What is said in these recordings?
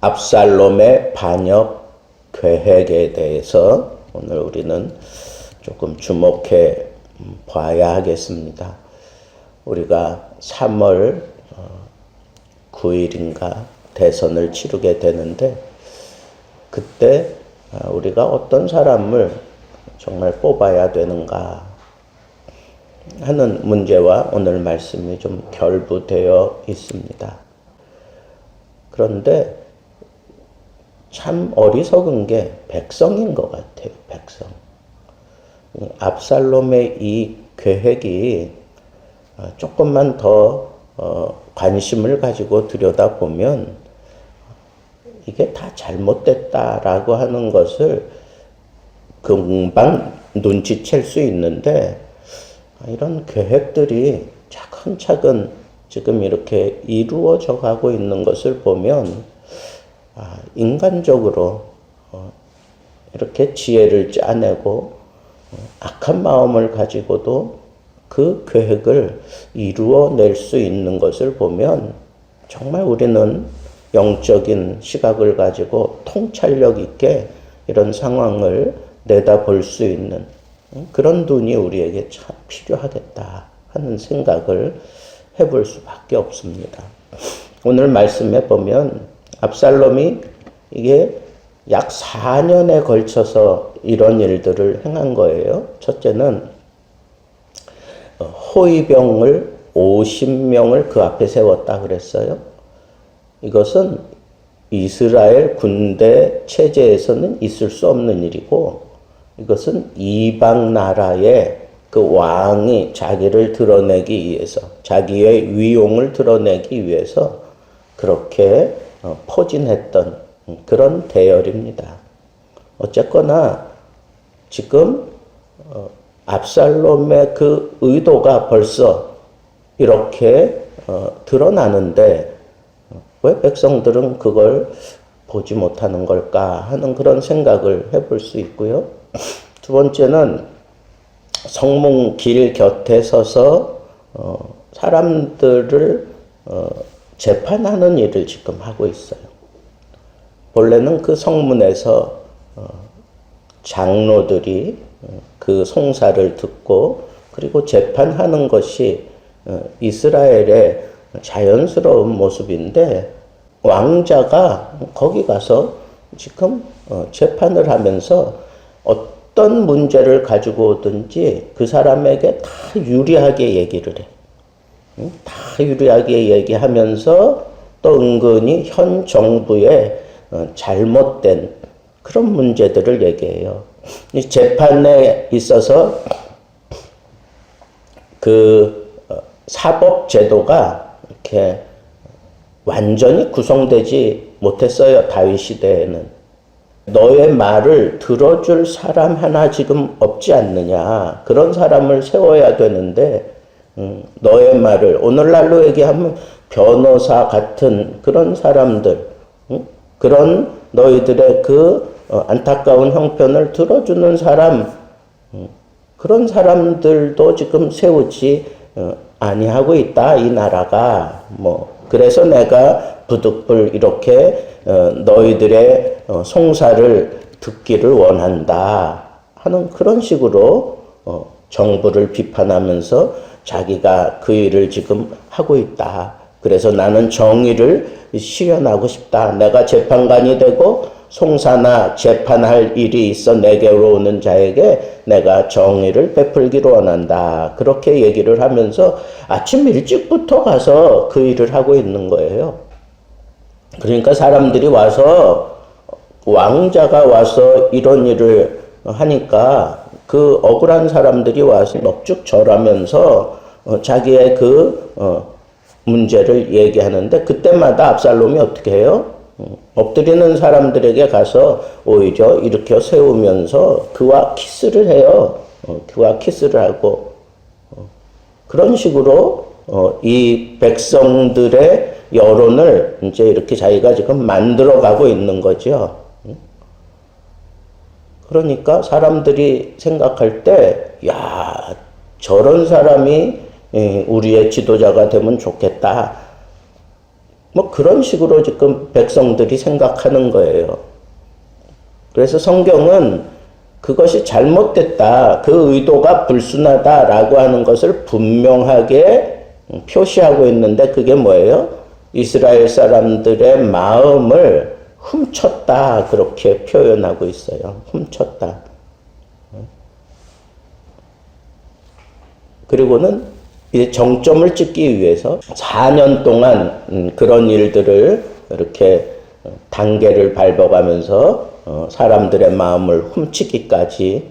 압살롬의 반역 계획에 대해서 오늘 우리는 조금 주목해 봐야 하겠습니다. 우리가 3월 9일인가 대선을 치르게 되는데, 그때 우리가 어떤 사람을 정말 뽑아야 되는가 하는 문제와 오늘 말씀이 좀 결부되어 있습니다. 그런데 참 어리석은 게 백성인 것 같아요. 백성. 압살롬의 이 계획이 조금만 더 관심을 가지고 들여다보면 이게 다 잘못됐다라고 하는 것을 금방 눈치챌 수 있는데, 이런 계획들이 차근차근 지금 이렇게 이루어져 가고 있는 것을 보면 인간적으로 이렇게 지혜를 짜내고 악한 마음을 가지고도 그 계획을 이루어낼 수 있는 것을 보면 정말 우리는 영적인 시각을 가지고 통찰력 있게 이런 상황을 내다볼 수 있는 그런 눈이 우리에게 참 필요하겠다 하는 생각을 해볼 수밖에 없습니다. 오늘 말씀에 보면 압살롬이 이게 약 4년에 걸쳐서 이런 일들을 행한 거예요. 첫째는 호위병을 50명을 그 앞에 세웠다 그랬어요. 이것은 이스라엘 군대 체제에서는 있을 수 없는 일이고, 이것은 이방 나라의 그 왕이 자기를 드러내기 위해서, 자기의 위용을 드러내기 위해서 그렇게 포진했던 그런 대열입니다. 어쨌거나 지금 압살롬의 그 의도가 벌써 이렇게 드러나는데 왜 백성들은 그걸 보지 못하는 걸까 하는 그런 생각을 해볼 수 있고요. 두 번째는 성문 길 곁에 서서 사람들을 재판하는 일을 지금 하고 있어요. 본래는 그 성문에서 장로들이 그 송사를 듣고 그리고 재판하는 것이 이스라엘의 자연스러운 모습인데, 왕자가 거기 가서 지금 재판을 하면서 어떤 문제를 가지고 오든지 그 사람에게 다 유리하게 얘기를 해. 다 유리하게 얘기하면서 또 은근히 현 정부의 잘못된 그런 문제들을 얘기해요. 이 재판에 있어서 그 사법 제도가 이렇게 완전히 구성되지 못했어요. 다윗 시대에는. 너의 말을 들어줄 사람 하나 지금 없지 않느냐. 그런 사람을 세워야 되는데, 너의 말을 오늘날로 얘기하면 변호사 같은 그런 사람들, 그런 너희들의 그 안타까운 형편을 들어주는 사람, 그런 사람들도 지금 세우지 아니하고 있다, 이 나라가. 그래서 내가 부득불 이렇게 너희들의 송사를 듣기를 원한다 하는 그런 식으로 정부를 비판하면서 자기가 그 일을 지금 하고 있다. 그래서 나는 정의를 실현하고 싶다. 내가 재판관이 되고 송사나 재판할 일이 있어 내게로 오는 자에게 내가 정의를 베풀기를 원한다. 그렇게 얘기를 하면서 아침 일찍부터 가서 그 일을 하고 있는 거예요. 그러니까 사람들이 와서, 왕자가 와서 이런 일을 하니까 그 억울한 사람들이 와서 넋죽 절하면서 자기의 그 문제를 얘기하는데, 그때마다 압살롬이 어떻게 해요? 엎드리는 사람들에게 가서 오히려 이렇게 세우면서 그와 키스를 해요. 그와 키스를 하고 그런 식으로 이 백성들의 여론을 이제 이렇게 자기가 지금 만들어가고 있는 거죠. 그러니까 사람들이 생각할 때, 야, 저런 사람이 우리의 지도자가 되면 좋겠다. 뭐 그런 식으로 지금 백성들이 생각하는 거예요. 그래서 성경은 그것이 잘못됐다, 그 의도가 불순하다라고 하는 것을 분명하게 표시하고 있는데 그게 뭐예요? 이스라엘 사람들의 마음을 훔쳤다, 그렇게 표현하고 있어요. 훔쳤다. 그리고는 이제 정점을 찍기 위해서 4년 동안 그런 일들을 이렇게 단계를 밟아가면서 사람들의 마음을 훔치기까지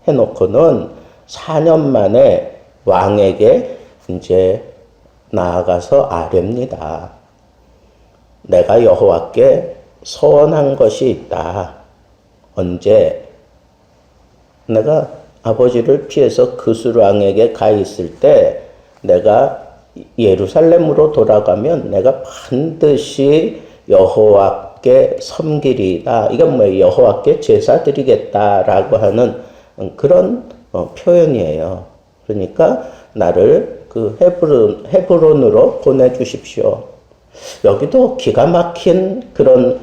해놓고는 4년 만에 왕에게 이제 나아가서 아뢰입니다. 내가 여호와께 서원한 것이 있다. 언제? 내가 아버지를 피해서 그술 왕에게 가 있을 때 내가 예루살렘으로 돌아가면 내가 반드시 여호와께 섬기리이다. 이건 뭐예요? 여호와께 제사 드리겠다라고 하는 그런 표현이에요. 그러니까 나를 그 헤브론으로 보내주십시오. 여기도 기가 막힌 그런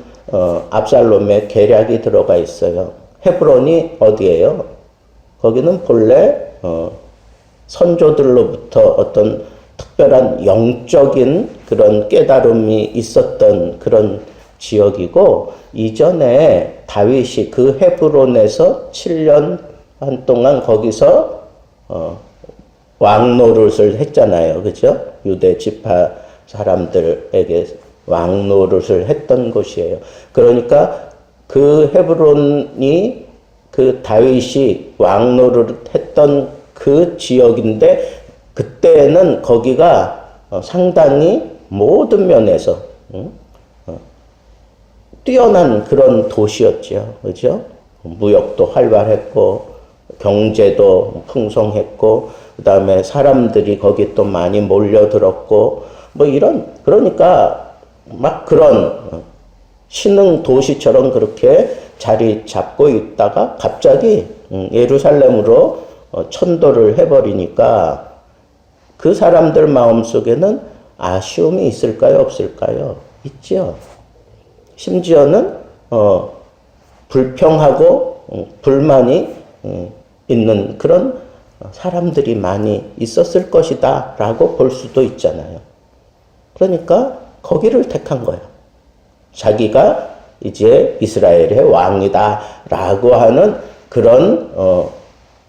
압살롬의 계략이 들어가 있어요. 헤브론이 어디예요? 거기는 본래 선조들로부터 어떤 특별한 영적인 그런 깨달음이 있었던 그런 지역이고, 이전에 다윗이 그 헤브론에서 7년 반 동안 거기서 왕 노릇을 했잖아요. 그죠? 유대 지파 사람들에게 왕 노릇을 했던 곳이에요. 그러니까 그 헤브론이 그 다윗이 왕 노릇을 했던 그 지역인데, 그때는 거기가 상당히 모든 면에서 뛰어난 그런 도시였죠. 그죠? 무역도 활발했고, 경제도 풍성했고, 그 다음에 사람들이 거기 또 많이 몰려들었고, 뭐 이런, 그러니까 막 그런 신흥 도시처럼 그렇게 자리 잡고 있다가 갑자기 예루살렘으로 천도를 해버리니까 그 사람들 마음속에는 아쉬움이 있을까요? 없을까요? 있죠. 심지어는 불평하고 불만이 있는 그런 사람들이 많이 있었을 것이다 라고 볼 수도 있잖아요. 그러니까 거기를 택한 거예요. 자기가 이제 이스라엘의 왕이다 라고 하는 그런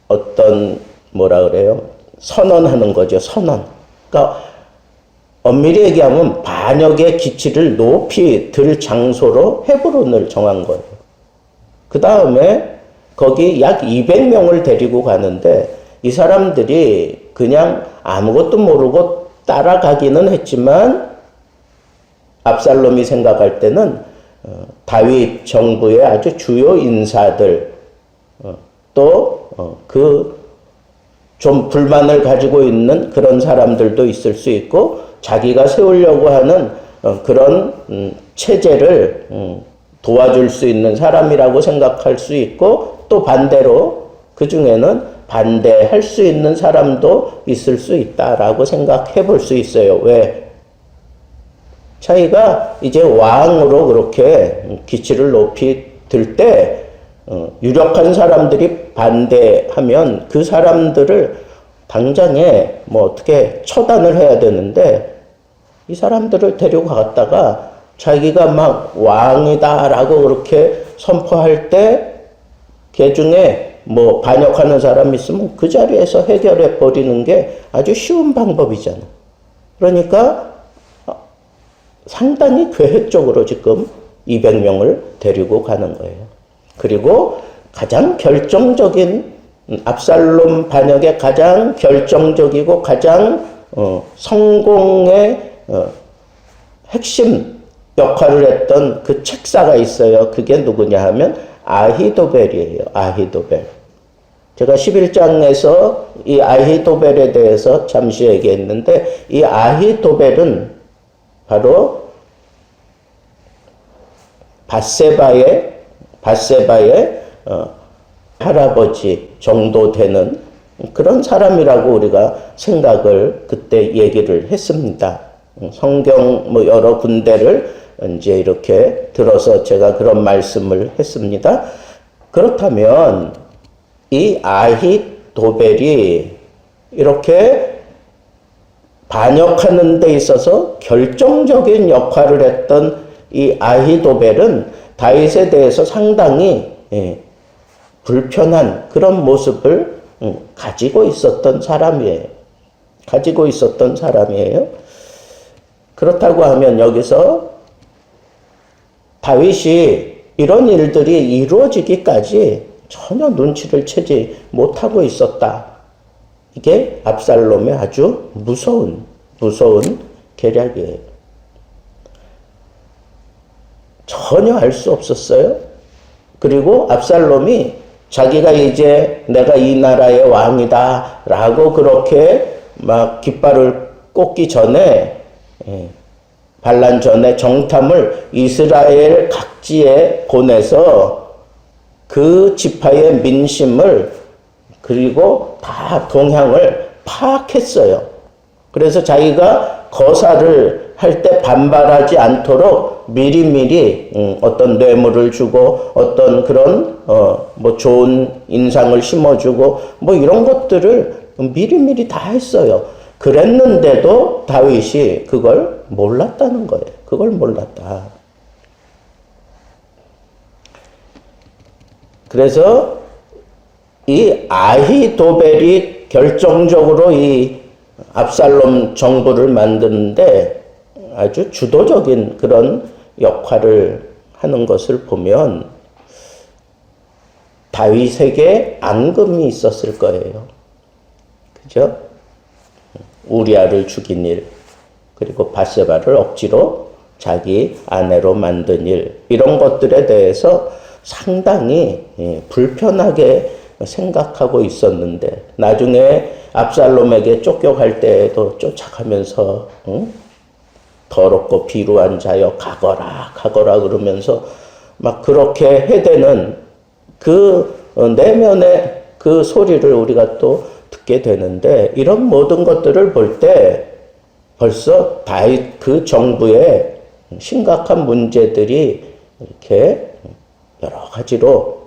어떤 뭐라 그래요? 선언하는 거죠. 선언. 그러니까 엄밀히 얘기하면 반역의 기치를 높이 들 장소로 헤브론을 정한 거예요. 그 다음에 거기 약 200명을 데리고 가는데, 이 사람들이 그냥 아무것도 모르고 따라가기는 했지만 압살롬이 생각할 때는 다윗 정부의 아주 주요 인사들, 또 그 좀 불만을 가지고 있는 그런 사람들도 있을 수 있고, 자기가 세우려고 하는 그런 체제를 도와줄 수 있는 사람이라고 생각할 수 있고, 또 반대로 그 중에는 반대할 수 있는 사람도 있을 수 있다라고 생각해 볼 수 있어요. 왜? 자기가 이제 왕으로 그렇게 기치를 높이 들 때 유력한 사람들이 반대하면 그 사람들을 당장에 뭐 어떻게 처단을 해야 되는데, 이 사람들을 데리고 갔다가 자기가 막 왕이다라고 그렇게 선포할 때 그 중에 뭐 반역하는 사람이 있으면 그 자리에서 해결해 버리는 게 아주 쉬운 방법이잖아. 그러니까 상당히 계획적으로 지금 200명을 데리고 가는 거예요. 그리고 가장 결정적인, 압살롬 반역의 가장 결정적이고 가장 성공의 핵심 역할을 했던 그 책사가 있어요. 그게 누구냐 하면 아히도벨이에요. 아히도벨. 제가 11장에서 이 아히도벨에 대해서 잠시 얘기했는데, 이 아히도벨은 바로 밧세바의 할아버지 정도 되는 그런 사람이라고 우리가 생각을 그때 얘기를 했습니다. 성경 뭐 여러 군데를 이제 이렇게 들어서 제가 그런 말씀을 했습니다. 그렇다면 이 아히도벨이 이렇게 반역하는 데 있어서 결정적인 역할을 했던 이 아히도벨은 다윗에 대해서 상당히 불편한 그런 모습을 가지고 있었던 사람이에요. 그렇다고 하면 여기서 다윗이 이런 일들이 이루어지기까지 전혀 눈치를 채지 못하고 있었다. 이게 압살롬의 아주 무서운 계략이에요. 전혀 알 수 없었어요. 그리고 압살롬이 자기가 이제 내가 이 나라의 왕이다 라고 그렇게 막 깃발을 꽂기 전에 반란 전에 정탐을 이스라엘 각지에 보내서 그 지파의 민심을 그리고 다 동향을 파악했어요. 그래서 자기가 거사를 할 때 반발하지 않도록 미리미리 어떤 뇌물을 주고 어떤 그런 뭐 좋은 인상을 심어주고 뭐 이런 것들을 미리미리 다 했어요. 그랬는데도 다윗이 그걸 몰랐다는 거예요. 그걸 몰랐다. 그래서 이 아히도벨이 결정적으로 이 압살롬 정부를 만드는데 아주 주도적인 그런 역할을 하는 것을 보면 다윗에게 앙금이 있었을 거예요. 그죠? 우리아를 죽인 일, 그리고 바세바를 억지로 자기 아내로 만든 일, 이런 것들에 대해서 상당히 불편하게 생각하고 있었는데 나중에 압살롬에게 쫓겨갈 때에도 쫓아가면서 더럽고 비루한 자여 가거라 그러면서 막 그렇게 해대는 그 내면의 그 소리를 우리가 또 듣게 되는데 이런 모든 것들을 볼 때 벌써 다윗 그 정부에 심각한 문제들이 이렇게 여러 가지로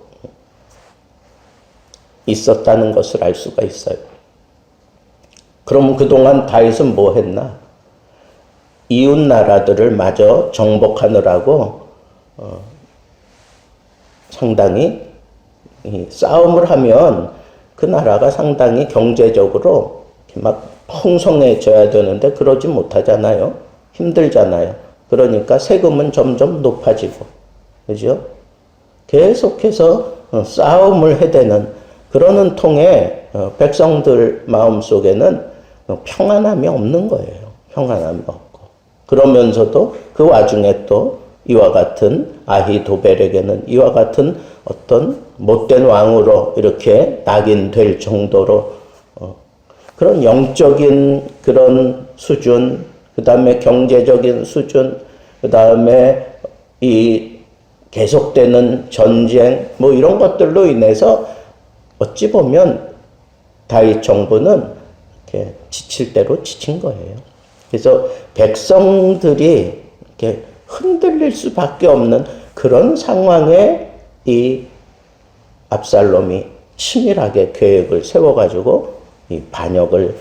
있었다는 것을 알 수가 있어요. 그럼 그동안 다윗은 뭐 했나? 이웃 나라들을 마저 정복하느라고 상당히 싸움을 하면 그 나라가 상당히 경제적으로 막 풍성해져야 되는데 그러지 못하잖아요. 힘들잖아요. 그러니까 세금은 점점 높아지고, 그죠? 계속해서 싸움을 해대는 그러는 통에 백성들 마음속에는 평안함이 없는 거예요. 평안함이 없고. 그러면서도 그 와중에 또 이와 같은 아히도벨에게는 이와 같은 어떤 못된 왕으로 이렇게 낙인될 정도로 그런 영적인 그런 수준, 그 다음에 경제적인 수준, 그 다음에 이 계속되는 전쟁, 뭐 이런 것들로 인해서 어찌 보면 다윗 정부는 이렇게 지칠 대로 지친 거예요. 그래서 백성들이 이렇게 흔들릴 수밖에 없는 그런 상황에 이 압살롬이 치밀하게 계획을 세워가지고 이 반역을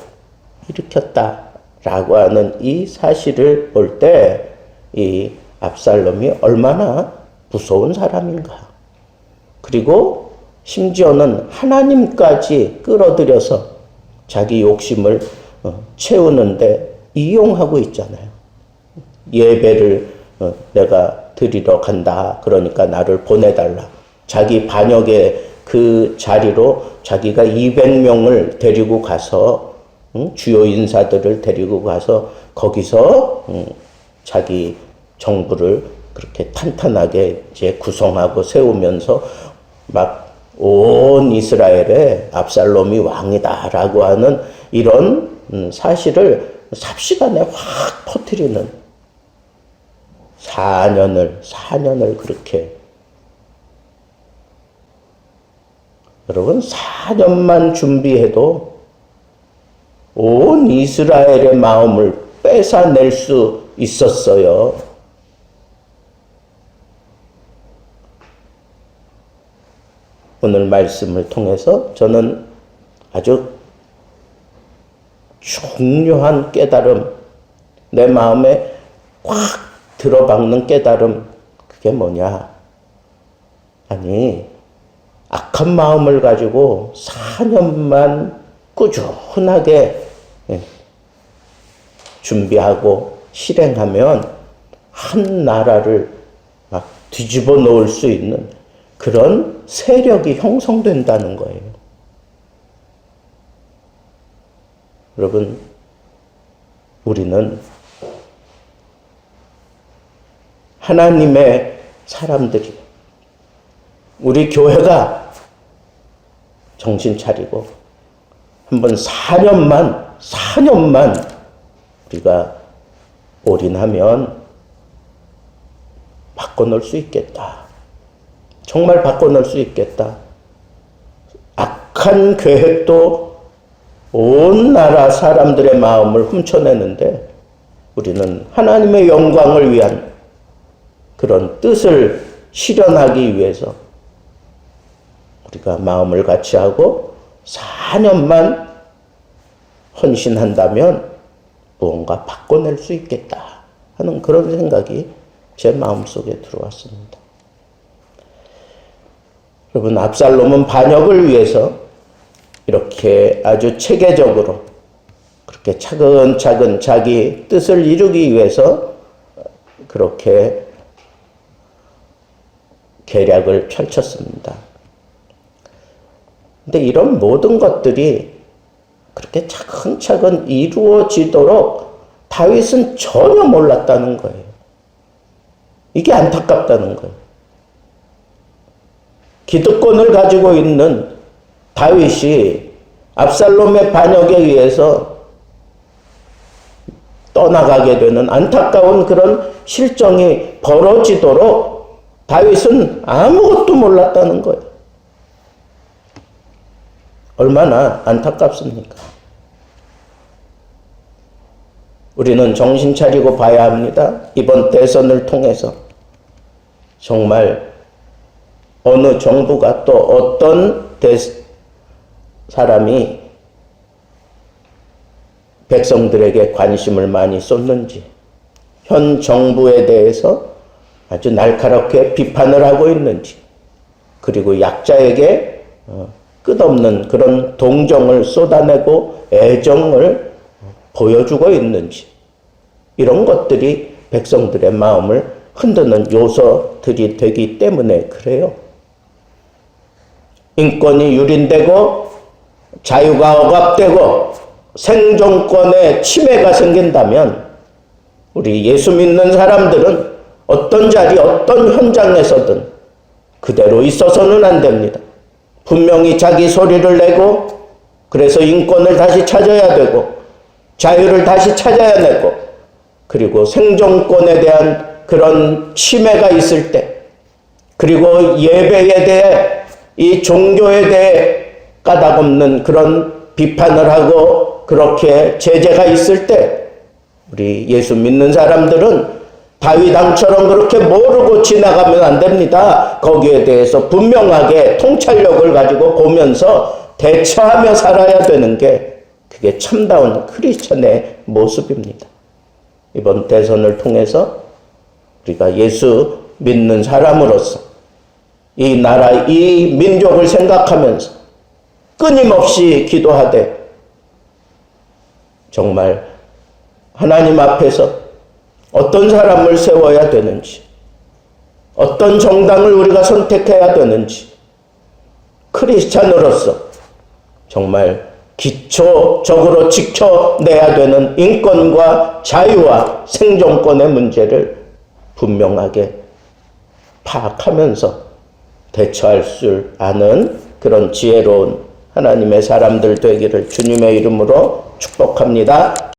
일으켰다라고 하는 이 사실을 볼 때 이 압살롬이 얼마나 무서운 사람인가. 그리고 심지어는 하나님까지 끌어들여서 자기 욕심을 채우는데 이용하고 있잖아요. 예배를 내가 드리러 간다. 그러니까 나를 보내달라. 자기 반역의 그 자리로 자기가 200명을 데리고 가서 주요 인사들을 데리고 가서 거기서 자기 정부를 그렇게 탄탄하게 이제 구성하고 세우면서 막 온 이스라엘에 압살롬이 왕이다라고 하는 이런 사실을 삽시간에 확 퍼뜨리는 4년을 그렇게 여러분 4년만 준비해도 온 이스라엘의 마음을 뺏어낼 수 있었어요. 오늘 말씀을 통해서 저는 아주 중요한 깨달음, 내 마음에 확 들어박는 깨달음, 그게 뭐냐? 아니, 악한 마음을 가지고 4년만 꾸준하게 준비하고 실행하면 한 나라를 막 뒤집어 놓을 수 있는 그런 세력이 형성된다는 거예요. 여러분, 우리는 하나님의 사람들이, 우리 교회가 정신 차리고 한번 4년만 우리가 올인하면 바꿔놓을 수 있겠다. 정말 바꿔놓을 수 있겠다. 악한 계획도 온 나라 사람들의 마음을 훔쳐내는데 우리는 하나님의 영광을 위한 그런 뜻을 실현하기 위해서 우리가 마음을 같이 하고 4년만 헌신한다면 무언가 바꿔낼 수 있겠다 하는 그런 생각이 제 마음속에 들어왔습니다. 여러분, 압살롬은 반역을 위해서 이렇게 아주 체계적으로 그렇게 차근차근 자기 뜻을 이루기 위해서 그렇게 계략을 펼쳤습니다. 근데 이런 모든 것들이 그렇게 차근차근 이루어지도록 다윗은 전혀 몰랐다는 거예요. 이게 안타깝다는 거예요. 기득권을 가지고 있는 다윗이 압살롬의 반역에 의해서 떠나가게 되는 안타까운 그런 실정이 벌어지도록 다윗은 아무것도 몰랐다는 거예요. 얼마나 안타깝습니까? 우리는 정신 차리고 봐야 합니다. 이번 대선을 통해서 정말 어느 정부가 또 어떤 사람이 백성들에게 관심을 많이 쏟는지, 현 정부에 대해서 아주 날카롭게 비판을 하고 있는지, 그리고 약자에게 끝없는 그런 동정을 쏟아내고 애정을 보여주고 있는지, 이런 것들이 백성들의 마음을 흔드는 요소들이 되기 때문에 그래요. 인권이 유린되고 자유가 억압되고 생존권에 침해가 생긴다면 우리 예수 믿는 사람들은 어떤 자리, 어떤 현장에서든 그대로 있어서는 안 됩니다. 분명히 자기 소리를 내고, 그래서 인권을 다시 찾아야 되고 자유를 다시 찾아야 되고, 그리고 생존권에 대한 그런 침해가 있을 때, 그리고 예배에 대해, 이 종교에 대해 까닭없는 그런 비판을 하고 그렇게 제재가 있을 때 우리 예수 믿는 사람들은 다윗 왕처럼 그렇게 모르고 지나가면 안 됩니다. 거기에 대해서 분명하게 통찰력을 가지고 보면서 대처하며 살아야 되는 게 그게 참다운 크리스천의 모습입니다. 이번 대선을 통해서 우리가 예수 믿는 사람으로서 이 나라, 이 민족을 생각하면서 끊임없이 기도하되 정말 하나님 앞에서 어떤 사람을 세워야 되는지, 어떤 정당을 우리가 선택해야 되는지, 크리스찬으로서 정말 기초적으로 지켜내야 되는 인권과 자유와 생존권의 문제를 분명하게 파악하면서 대처할 줄 아는 그런 지혜로운 하나님의 사람들 되기를 주님의 이름으로 축복합니다.